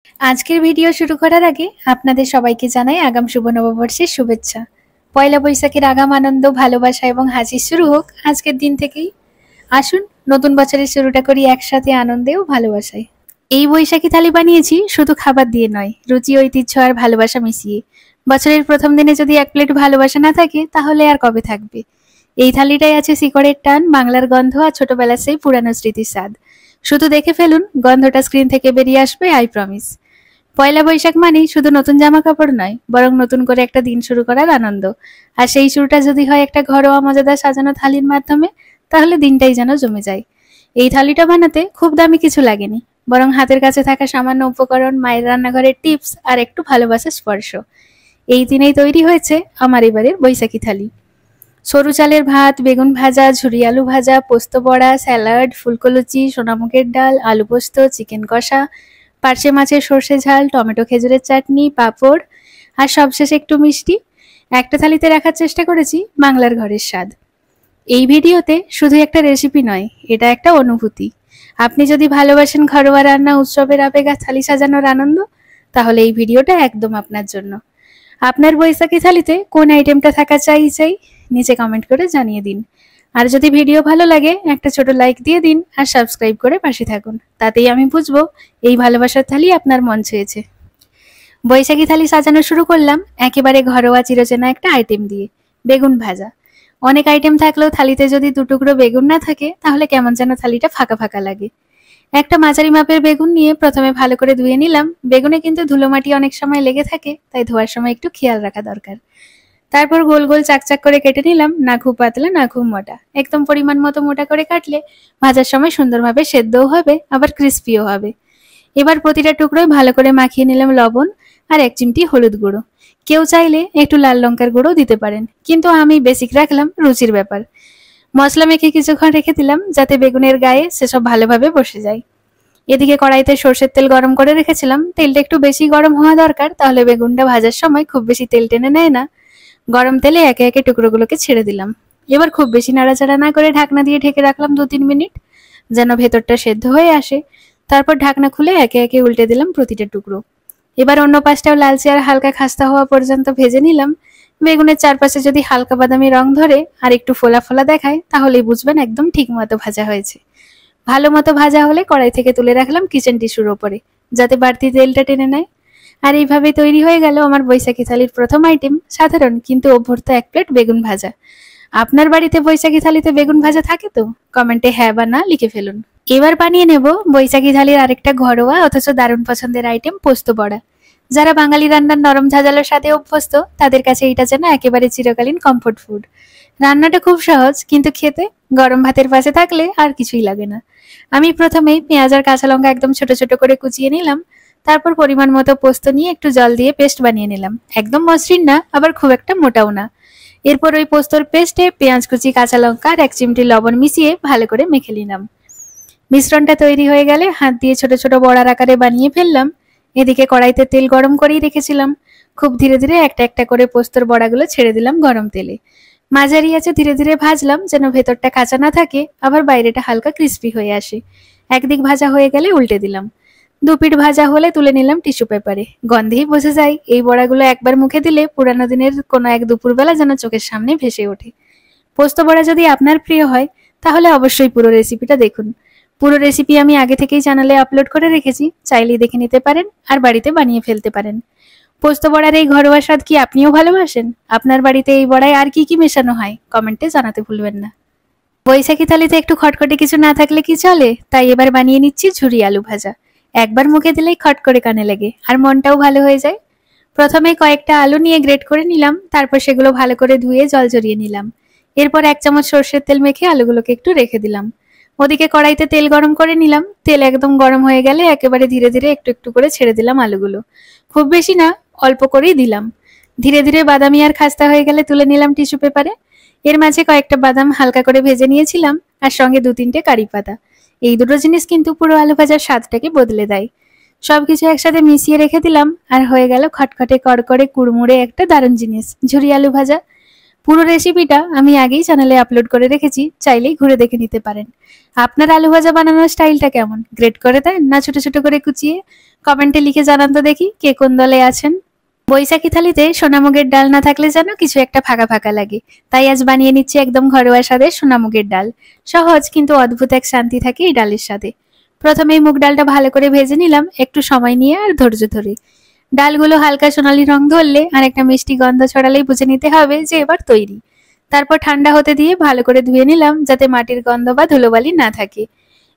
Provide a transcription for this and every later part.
আজকের ভিডিও শুরু করার আগে আপনাদের সবাইকে জানাই আগাম শুভ নববর্ষের শুভেচ্ছা। পয়লা বৈশাখের আগাম আনন্দ, ভালোবাসা এবং হাসির শুরু হোক আজকের দিন থেকেই। আসুন নতুন বছরের শুরুটা করি একসাথে আনন্দে ও ভালোবাসায়। এই বৈশাখী থালি বানিয়েছি শুধু খাবার দিয়ে নয়, রুচি, ঐতিহ্য আর ভালোবাসা মিশিয়ে। বছরের প্রথম দিনে যদি এক প্লেট ভালোবাসা না থাকে তাহলে আর কবে থাকবে। এই থালিটাই আছে শিকড়ের টান, বাংলার গন্ধ আর ছোটবেলার সেই পুরানো স্মৃতির স্বাদ। শুধু দেখে ফেলুন, গন্ধটা স্ক্রিন থেকে বেরিয়ে আসবে, আই প্রমিস। পয়লা বৈশাখ মানেই শুধু নতুন জামা কাপড় নয়, বরং নতুন করে একটা দিন শুরু করার আনন্দ। আর সেই শুরুটা যদি হয় একটা ঘরোয়া মজাদার সাজানো থালির মাধ্যমে, তাহলে দিনটাই যেন জমে যায়। এই থালিটা বানাতে খুব দামি কিছু লাগেনি, বরং হাতের কাছে থাকা সামান্য উপকরণ, মায়ের রান্নাঘরের টিপস আর একটু ভালোবাসার স্পর্শ। এই দিনেই তৈরি হয়েছে আমার এবারের বৈশাখী থালি। সরু চালের ভাত, বেগুন ভাজা, ঝুরি আলু ভাজা, পোস্ত বড়া, স্যালাড, ফুলকো লুচি, সোনামুগের ডাল, আলু পোস্ত, চিকেন কষা, পার্শে মাছের সর্ষে ঝাল, টমেটো খেজুরের চাটনি, পাঁপড় আর সবশেষে একটু মিষ্টি। একটা থালিতে রাখার চেষ্টা করেছি বাংলার ঘরের স্বাদ। এই ভিডিওতে শুধু একটা রেসিপি নয়, এটা একটা অনুভূতি। আপনি যদি ভালোবাসেন ঘরোয়া রান্না, উৎসবের আবেগ আর থালি সাজানোর আনন্দ, তাহলে এই ভিডিওটা একদম আপনার জন্য। আপনার বৈশাখী থালিতে কোন আইটেমটা থাকা চাই নিচে কমেন্ট করে জানিয়ে দিন। আর যদি ভিডিও ভালো লাগে একটা ছোট লাইক দিয়ে দিন আর সাবস্ক্রাইব করে পাশে থাকুন, তাতেই আমি বুঝবো এই ভালোবাসার থালি আপনার মন ছুঁয়েছে। বৈশাখী থালি সাজানো শুরু করলাম একেবারে ঘরোয়া চিরচেনা একটা আইটেম দিয়ে, বেগুন ভাজা। অনেক আইটেম থাকলেও থালিতে যদি দুটুকরো বেগুন না থাকে তাহলে কেমন যেন থালিটা ফাঁকা ফাঁকা লাগে। একটা মাঝারি মাপের বেগুন নিয়ে প্রথমে ভালো করে ধুয়ে নিলাম। বেগুনে কিন্তু ধুলোমাটি অনেক সময় লেগে থাকে, তাই ধোয়ার সময় একটু খেয়াল রাখা দরকার। তারপর গোল গোল চাকচাক করে কেটে নিলাম, না খুব পাতলা না খুব মোটা, একদম পরিমাণ মতো মোটা করে কাটলে ভাজার সময় সুন্দরভাবে সেদ্ধও হবে আবার ক্রিস্পিও হবে। এবার প্রতিটা টুকরোয় ভালো করে মাখিয়ে নিলাম লবণ আর 1 চিমটি হলুদ গুঁড়ো। কেউ চাইলে একটু লাল লঙ্কার গুঁড়ো দিতে পারেন, কিন্তু আমি বেসিক রাখলাম, রুচির ব্যাপার। মশলা মেখে কিছুক্ষণ রেখে দিলাম যাতে বেগুনের গায়ে সেসব ভালোভাবে বসে যায়। এদিকে কড়াইতে সর্ষের তেল গরম করে রেখেছিলাম। তেলটা একটু বেশি গরম হওয়া দরকার, তাহলে বেগুনটা ভাজার সময় খুব বেশি তেল টেনে নেয় না। গরম তেলে একে একে টুকরোগুলোকে ছেড়ে দিলাম। এবার খুব বেশি নাড়াচাড়া না করে ঢাকনা দিয়ে ঢেকে রাখলাম 2-3 মিনিট, যেন ভেতরটা সেদ্ধ হয়ে আসে। তারপর ঢাকনা খুলে একে একে উল্টে দিলাম প্রতিটা টুকরো। এবার অন্য পাশটাও লালচে আর হালকা খাস্তা হওয়া পর্যন্ত ভেজে নিলাম। বেগুনের চারপাশে যদি হালকা বাদামি রং ধরে আর একটু ফোলা ফোলা দেখায়, তাহলেই বুঝবেন একদম ঠিক মতো ভাজা হয়েছে। ভালো মতো ভাজা হলে কড়াই থেকে তুলে রাখলাম কিচেন টিস্যুর ওপরে, যাতে বাড়তি তেলটা টেনে নেয়। আর এইভাবে তৈরি হয়ে গেল আমার বৈশাখী থালির প্রথম আইটেম, সাধারণ কিন্তু অভ্যর্থ 1 প্লেট বেগুন ভাজা। আপনার বাড়িতে বৈশাখী থালিতে বেগুন ভাজা থাকে তো? কমেন্টে হ্যাঁ বা না লিখে ফেলুন। এবার বানিয়ে নেব বৈশাখী থালির আরেকটা ঘরোয়া অথচ দারুণ পছন্দের আইটেম, পোস্ত বড়া। যারা বাঙালি রান্নার নরম ঝাঁঝালোর সাথে অভ্যস্ত, তাদের কাছে এটা যেন একেবারে চিরকালীন কমফোর্ট ফুড। রান্নাটা খুব সহজ, কিন্তু খেতে গরম ভাতের পাশে থাকলে আর কিছুই লাগে না। আমি প্রথমেই পেঁয়াজ আর কাঁচা লঙ্কা একদম ছোট ছোট করে কুচিয়ে নিলাম। তারপর পরিমাণ মতো পোস্ত নিয়ে একটু জল দিয়ে পেস্ট বানিয়ে নিলাম, একদম মসৃণ না আবার খুব একটা মোটাও না। এরপর ওই পোস্তর পেস্টে পেঁয়াজ কুচি, কাঁচা লঙ্কা আর 1 চিমটি লবণ মিশিয়ে ভালো করে মেখে নিলাম। মিশ্রণটা তৈরি হয়ে গেলে হাত দিয়ে ছোট ছোট বড়ার আকারে বানিয়ে ফেললাম। এদিকে কড়াইতে তেল গরম করেই রেখেছিলাম। খুব ধীরে ধীরে একটা একটা করে পোস্তর বড়াগুলো ছেড়ে দিলাম গরম তেলে। মাঝারি আছে ধীরে ধীরে ভাজলাম, যেন ভেতরটা কাঁচা না থাকে আবার বাইরেটা হালকা ক্রিস্পি হয়ে আসে। একদিক ভাজা হয়ে গেলে উল্টে দিলাম। 2 পিঠ ভাজা হলে তুলে নিলাম টিস্যু পেপারে। গন্ধেই বোঝা যায় এই বড়াগুলো একবার মুখে দিলে পুরানো দিনের কোনো এক দুপুরবেলা যেন চোখের সামনে ভেসে ওঠে। পোস্ত বড়া যদি আপনার প্রিয় হয় তাহলে অবশ্যই পুরো রেসিপিটা দেখুন। পুরো রেসিপি আমি আগে থেকেই চ্যানেলে আপলোড করে রেখেছি, চাইলেই দেখে নিতে পারেন আর বাড়িতে বানিয়ে ফেলতে পারেন। পোস্ত বড়ার এই ঘরোয়া স্বাদ কি আপনিও ভালোবাসেন? আপনার বাড়িতে এই বড়ায় আর কি কি মেশানো হয় কমেন্টে জানাতে ভুলবেন না। বৈশাখী থালিতে একটু খটখটে কিছু না থাকলে কি চলে, তাই এবার বানিয়ে নিচ্ছি ঝুরি আলু ভাজা। একবার মুখে দিলেই খট করে কানে লাগে আর মনটাও ভালো হয়ে যায়। প্রথমে কয়েকটা আলু নিয়ে গ্রেট করে নিলাম, তারপর সেগুলো ভালো করে ধুয়ে জল ঝরিয়ে নিলাম। এরপর 1 চামচ সর্ষের তেল মেখে আলুগুলোকে একটু রেখে দিলাম। ওদিকে কড়াইতে তেল গরম করে নিলাম। তেল একদম গরম হয়ে গেলে একেবারে ধীরে ধীরে একটু একটু করে ছেড়ে দিলাম আলুগুলো। খুব বেশি না, অল্প করেই দিলাম। ধীরে ধীরে বাদামি আর খাস্তা হয়ে গেলে তুলে নিলাম টিস্যু পেপারে। এর মাঝে কয়েকটা বাদাম হালকা করে ভেজে নিয়েছিলাম, আর সঙ্গে 2-3টে কারি পাতা। এই দুটো জিনিস কিন্তু পুরো আলু ভাজার স্বাদটাকে বদলে দেয়। সবকিছু একসাথে মিশিয়ে রেখে দিলাম, আর হয়ে গেল খটখটে কড়কড়ে কুড়মুড়ে একটা দারুণ জিনিস, ঝুরি আলু ভাজা। পুরো রেসিপিটা আমি আগেই চ্যানেলে আপলোড করে রেখেছি, চাইলেই ঘুরে দেখে নিতে পারেন। আপনার আলু ভাজা বানানোর স্টাইলটা কেমন? গ্রেট করে দেন না ছোট ছোট করে কুচিয়ে? কমেন্টে লিখে জানান তো দেখি কে কোন দলে আছেন। বৈশাখী থালিতে সোনামুগের ডাল না থাকলে যেন কিছু একটা ফাঁকা ফাঁকা লাগে, তাই আজ বানিয়ে নিচ্ছি একদম ঘরোয়া স্বাদের সোনামুগের ডাল। সহজ কিন্তু অদ্ভুত এক শান্তি থাকে এই ডালের স্বাদে। প্রথমেই মুগ ডালটা ভালো করে ভেজে নিলাম একটু সময় নিয়ে আর ধৈর্য ধরে। ডালগুলো হালকা সোনালী রং ধরলে আর একটা মিষ্টি গন্ধ ছড়ালেই বুঝে নিতে হবে যে এবার তৈরি। তারপর ঠান্ডা হতে দিয়ে ভালো করে ধুয়ে নিলাম যাতে মাটির গন্ধ বা ধুলোবালি না থাকে।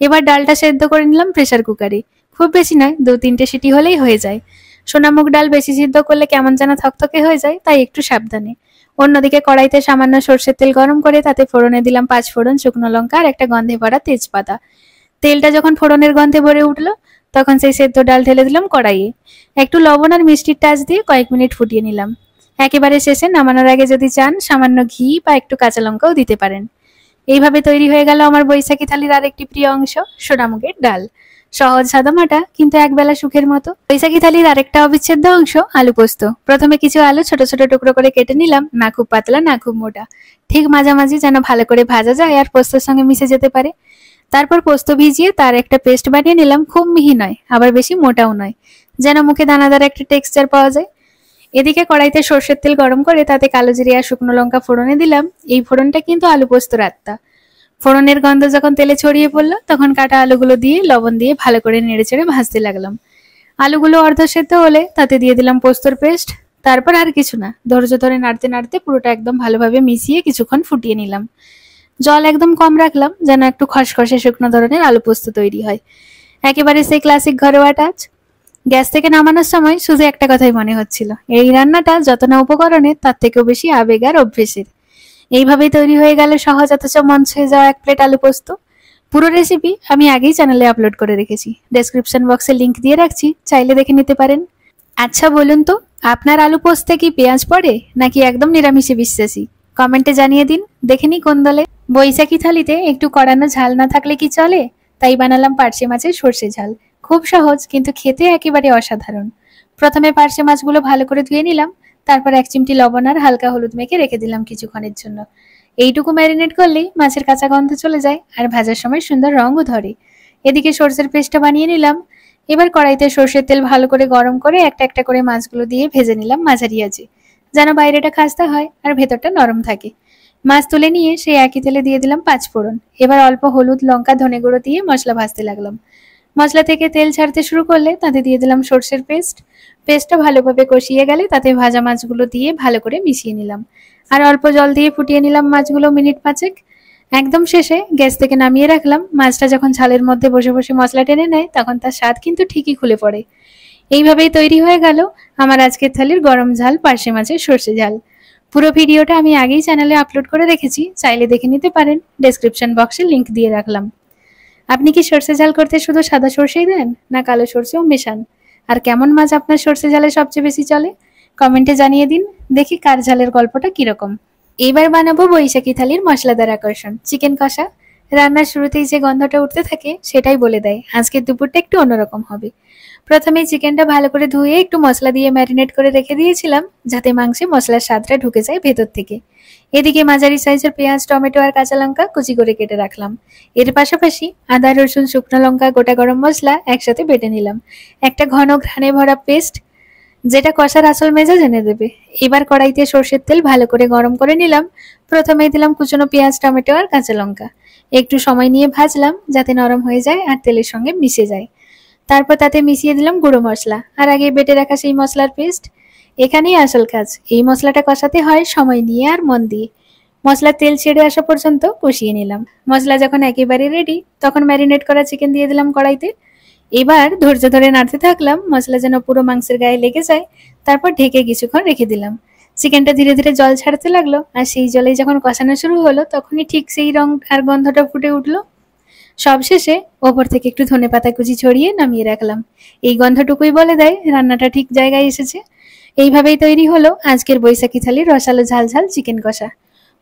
এবার ডালটা সেদ্ধ করে নিলাম প্রেসার কুকারে। খুব বেশি নয়, 2-3টে সিটি হলেই হয়ে যায়। সোনামুগ ডাল বেশি সিদ্ধ করলে কেমন যেন থকথকে হয়ে যায়, তাই একটু সাবধানে। অন্যদিকে কড়াইতে সামান্য সর্ষের তেল গরম করে তাতে ফোড়নে দিলাম 5 ফোড়ন, শুকনো লঙ্কা আর একটা গন্ধে ভরা তেজপাতা। তেলটা যখন ফোড়নের গন্ধে ভরে উঠলো তখন সেই সেদ্ধ ডাল ঢেলে দিলাম কড়াইয়ে। একটু লবণ আর মিষ্টির টাচ দিয়ে কয়েক মিনিট ফুটিয়ে নিলাম। একেবারে শেষে নামানোর আগে যদি চান সামান্য ঘি বা একটু কাঁচা লঙ্কাও দিতে পারেন। এইভাবে তৈরি হয়ে গেল আমার বৈশাখী থালির আরেকটি প্রিয় অংশ, সোনামুগের ডাল। সহজ সাদামাটা কিন্তু একবেলা সুখের মতো। বৈশাখী থালির আরেকটা অবিচ্ছেদ্য অংশ আলু পোস্ত। প্রথমে কিছু আলু ছোট ছোট টুকরো করে কেটে নিলাম, না খুব পাতলা না খুব মোটা, ঠিক মাঝামাঝি যেন ভালো করে ভাজা যায় আর পোস্তর সঙ্গে মিশে যেতে পারে। তারপর পোস্ত ভিজিয়ে তার একটা পেস্ট বানিয়ে নিলাম, খুব মিহি নয় আবার বেশি মোটাও নয়, যেন মুখে দানাদার একটা টেক্সচার পাওয়া যায়। এদিকে কড়াইতে সর্ষের তেল গরম করে তাতে কালো জিরে আর শুকনো লঙ্কা ফোড়নে দিলাম। এই ফোড়নটা কিন্তু আলু পোস্তর আত্মা। ফোড়নের গন্ধ যখন তেলে ছড়িয়ে পড়লো তখন কাটা আলুগুলো দিয়ে লবণ দিয়ে ভালো করে নেড়েচেড়ে ভাজতে লাগলাম। আলুগুলো অর্ধ সেদ্ধ হলে তাতে দিয়ে দিলাম পোস্তর পেস্ট। তারপর আর কিছু না, ধৈর্য ধরে নাড়তে নাড়তে পুরোটা একদম ভালোভাবে মিশিয়ে কিছুক্ষণ ফুটিয়ে নিলাম। জল একদম কম রাখলাম যেন একটু খসখসে শুকনো ধরনের আলু পোস্ত তৈরি হয়। একেবারে সেই ক্লাসিক ঘরোয়া টাচ। গ্যাস থেকে নামানোর সময় শুধু একটা কথাই মনে হচ্ছিল, এই রান্নাটা যত না উপকরণের তার থেকেও বেশি আবেগ আর অভ্যেসের। এইভাবেই তৈরি হয়ে গেল সহজ অথচ মন ছুঁয়ে যাওয়া এক প্লেট আলু পোস্ত। পুরো রেসিপি আমি আগেই চ্যানেলে আপলোড করে রেখেছি, ডেসক্রিপশন বক্সে লিংক দিয়ে রাখছি, চাইলে দেখে নিতে পারেন। আচ্ছা বলুন তো, আপনার আলু পোস্তে কি পেঁয়াজ পড়ে নাকি একদম নিরামিষে বিশ্বাসী? কমেন্টে জানিয়ে দিন, দেখে নি কোন দলে। বৈশাখী থালিতে একটু কড়ানো ঝাল না থাকলে কি চলে? তাই বানালাম পার্শে মাছের সর্ষে ঝাল। খুব সহজ কিন্তু খেতে একেবারে অসাধারণ। প্রথমে পার্শে মাছগুলো ভালো করে ধুয়ে নিলাম, তারপর 1 চিমটি লবণ আর হালকা হলুদ মেখে রেখে দিলাম কিছুক্ষণের জন্য। এইটুকু ম্যারিনেট করলেই মাছের কাঁচা গন্ধ চলে যায় আর ভাজার সময় সুন্দর রঙও ধরে। এদিকে সর্ষের পেস্টটা বানিয়ে নিলাম। এবার কড়াইতে সর্ষের তেল ভালো করে গরম করে একটা একটা করে মাছগুলো দিয়ে ভেজে নিলাম মাঝারি আঁচে, যেন বাইরেটা খাস্তা হয় আর ভেতরটা নরম থাকে। মাছ তুলে নিয়ে সেই একই তেলে দিয়ে দিলাম 5 ফোড়ন। এবার অল্প হলুদ, লঙ্কা, ধনে গুঁড়ো দিয়ে মশলা ভাজতে লাগলাম। মশলা থেকে তেল ছাড়তে শুরু করলে তাতে দিয়ে দিলাম সর্ষের পেস্ট। পেস্টটা ভালোভাবে কষিয়ে গেলে তাতে ভাজা মাছগুলো দিয়ে ভালো করে মিশিয়ে নিলাম আর অল্প জল দিয়ে ফুটিয়ে নিলাম মাছগুলো মিনিট 5। একদম শেষে গ্যাস থেকে নামিয়ে রাখলাম। মাছটা যখন ঝালের মধ্যে বসে বসে মশলা টেনে নেয় তখন তার স্বাদ কিন্তু ঠিকই খুলে পড়ে। এইভাবেই তৈরি হয়ে গেল আমার আজকের থালির গরম ঝাল পার্শে মাছের সর্ষে ঝাল। পুরো ভিডিওটা আমি আগেই চ্যানেলে আপলোড করে রেখেছি, চাইলে দেখে নিতে পারেন, ডেসক্রিপশন বক্সে লিংক দিয়ে রাখলাম। আপনি কি সর্ষে ঝাল করতে শুধু সাদা সর্ষেই দেন না কালো সর্ষেও মেশান? আর কেমন মাছ আপনার সর্ষে ঝালে সবচেয়ে বেশি চলে? কমেন্টে জানিয়ে দিন, দেখি কার ঝালের গল্পটা কিরকম। এবার বানাবো বৈশাখী থালির মশলাদার আকর্ষণ, চিকেন কষা। রান্নার শুরুতেই যে গন্ধটা উঠতে থাকে সেটাই বলে দেয় আজকের দুপুরটা একটু অন্যরকম হবে। প্রথমেই চিকেনটা ভালো করে ধুয়ে একটু মশলা দিয়ে ম্যারিনেট করে রেখে দিয়েছিলাম যাতে মাংসে মশলার স্বাদটা ঢুকে যায় ভেতর থেকে। এদিকে মাঝারি সাইজের পেঁয়াজ, টমেটো আর কাঁচা লঙ্কা কুচি করে কেটে রাখলাম। এর পাশাপাশি আদা, রসুন, শুকনো লঙ্কা, গোটা গরম মশলা একসাথে বেটে নিলাম। একটা ঘন ঘ্রাণে ভরা পেস্ট, যেটা কষার আসল মেজাজ এনে দেবে। এবার কড়াইতে সর্ষের তেল ভালো করে গরম করে নিলাম। প্রথমেই দিলাম কুচনো পেঁয়াজ, টমেটো আর কাঁচা লঙ্কা। একটু সময় নিয়ে ভাজলাম যাতে নরম হয়ে যায় আর তেলের সঙ্গে মিশে যায়। তারপর তাতে মিশিয়ে দিলাম গুঁড়ো মশলা আর আগে বেটে রাখা সেই মশলার পেস্ট। এখানেই আসল কাজ, এই মশলাটা কষাতে হয় সময় নিয়ে আর মন দিয়ে। মশলার তেল ছেড়ে আসা পর্যন্ত কষিয়ে নিলাম। মশলা যখন একেবারে রেডি তখন ম্যারিনেট করা চিকেন দিয়ে দিলাম কড়াইতে। এবার ধৈর্য ধরে নাড়তে থাকলাম মশলা যেন পুরো মাংসের গায়ে লেগে যায়। তারপর ঢেকে কিছুক্ষণ রেখে দিলাম। চিকেনটা ধীরে ধীরে জল ছাড়তে লাগলো আর সেই জলেই যখন কষানো শুরু হলো তখনই ঠিক সেই রং আর গন্ধটা ফুটে উঠলো। সবশেষে ওপর থেকে একটু ধনেপাতা কুচি ছড়িয়ে নামিয়ে রাখলাম। এই গন্ধটুকুই বলে দেয় রান্নাটা ঠিক জায়গায় এসেছে। এইভাবেই তৈরি হলো আজকের বৈশাখী থালির রসালো ঝাল ঝাল চিকেন কষা।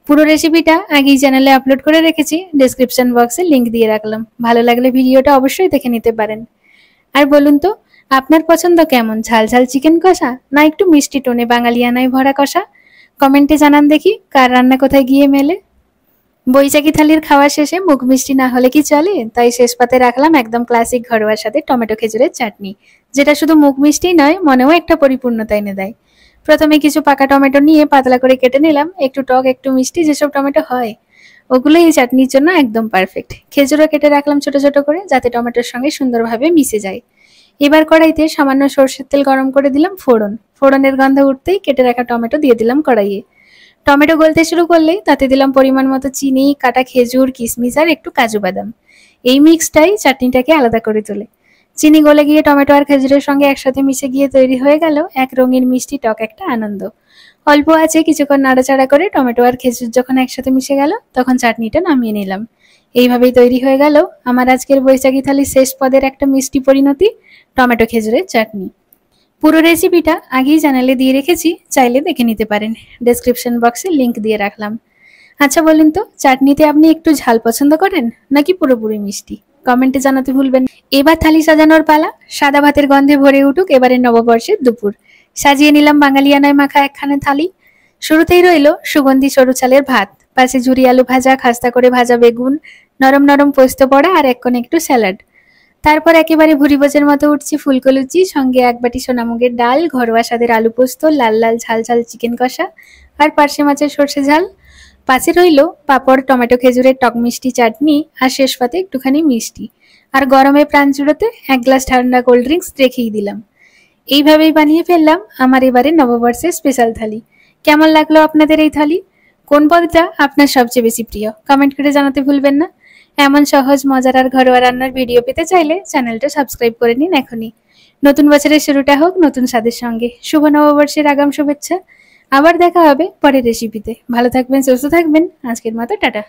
পুরো রেসিপিটা আগেই চ্যানেলে আপলোড করে রেখেছি, ডেসক্রিপশন বক্সে লিংক দিয়ে রাখলাম, ভালো লাগলে ভিডিওটা অবশ্যই দেখে নিতে পারেন। আর বলুন তো, আপনার পছন্দ কেমন, ঝাল ঝাল চিকেন কষা না একটু মিষ্টি টোনে বাঙালিয়ানায় ভরা কষা? কমেন্টে জানান দেখি কার রান্না কোথায় গিয়ে মেলে। বৈশাখী থালির খাওয়া শেষে মুখ মিষ্টি না হলে কি চলে, তাই শেষ পাতে রাখলাম একদম ক্লাসিক ঘরোয়ার সাথে টমেটো খেজুরের চাটনি, যেটা শুধু মুখ মিষ্টি নয়, মনেও একটা পরিপূর্ণতা এনে দেয়। প্রথমে কিছু পাকা টমেটো নিয়ে পাতলা করে কেটে নিলাম, একটু টক একটু মিষ্টি যেসব টমেটো হয় ওগুলো এই চাটনির জন্য একদম পারফেক্ট। খেজুরও কেটে রাখলাম ছোট ছোট করে, যাতে টমেটোর সঙ্গে সুন্দরভাবে মিশে যায়। এবার কড়াইতে সামান্য সরষের তেল গরম করে দিলাম, ফোড়নের গন্ধ উঠতেই কেটে রাখা টমেটো দিয়ে দিলাম কড়াইয়ে। টমেটো গলতে শুরু করলেই তাতে দিলাম পরিমাণ মতো চিনি, কাটা খেজুর, কিশমিশ আর একটু কাজু বাদাম। এই মিক্সটাই চাটনিটাকে আলাদা করে তোলে। চিনি গলে গিয়ে টমেটো আর খেজুরের সঙ্গে একসাথে মিশে গিয়ে তৈরি হয়ে গেল এক রঙিন মিষ্টি টক একটা আনন্দ। অল্প আছে কিছুক্ষণ নাড়াচাড়া করে টমেটো আর খেজুর যখন একসাথে মিশে গেল, তখন চাটনিটা নামিয়ে নিলাম। এইভাবেই তৈরি হয়ে গেল আমার আজকের বৈশাখী থালির শেষ পদের একটা মিষ্টি পরিণতি, টমেটো খেজুরের চাটনি। পুরো রেসিপিটা আগেই চ্যানেলে দিয়ে রেখেছি, চাইলে দেখে নিতে পারেন। ডেসক্রিপশন বক্সে লিংক দিয়ে রাখলাম। আচ্ছা বলুন তো, চাটনিতে আপনি একটু ঝাল পছন্দ করেন নাকি পুরোপুরি মিষ্টি? কমেন্টে জানাতে ভুলবেন। এবার থালি সাজানোর পালা। সাদা ভাতের গন্ধে ভরে উঠুক এবারে নববর্ষের দুপুর। সাজিয়ে নিলাম বাঙালিয়ানায় মাখা একখানা থালি। শুরুতেই রইল সুগন্ধি সরু চালের ভাত, পাশে ঝুরি আলু ভাজা, খাস্তা করে ভাজা বেগুন, নরম নরম পোস্ত পড়া আর এক কোণে একটু স্যালাড। তারপর একেবারে ভুরিভোজের মতো উঠছি ফুলকো লুচি, সঙ্গে এক বাটি সোনামুগের ডাল, ঘরোয়া স্বাদের আলু পোস্ত, লাল লাল ঝাল ঝাল চিকেন কষা আর পার্শে মাছের সর্ষে ঝাল। পাশে রইল পাঁপড়, টমেটো খেজুরের টক মিষ্টি চাটনি আর শেষ পাতে একটুখানি মিষ্টি। আর গরমে প্রাণ জুড়োতে এক গ্লাস ঠান্ডা কোল্ড ড্রিঙ্কস রেখেই দিলাম। এইভাবেই বানিয়ে ফেললাম আমার এবারে নববর্ষের স্পেশাল থালি। কেমন লাগলো আপনাদের এই থালি? কোন পদটা আপনার সবচেয়ে বেশি প্রিয়? কমেন্ট করে জানাতে ভুলবেন না। এমন সহজ মজার আর ঘরোয়া রান্নার ভিডিও পেতে চাইলে চ্যানেলটা সাবস্ক্রাইব করে নিন এখনই। নতুন বছরের শুরুটা হোক নতুন স্বাদের সঙ্গে। শুভ নববর্ষের আগাম শুভেচ্ছা। আবার দেখা হবে পরের রেসিপিতে। ভালো থাকবেন, সুস্থ থাকবেন। আজকের মতো টাটা।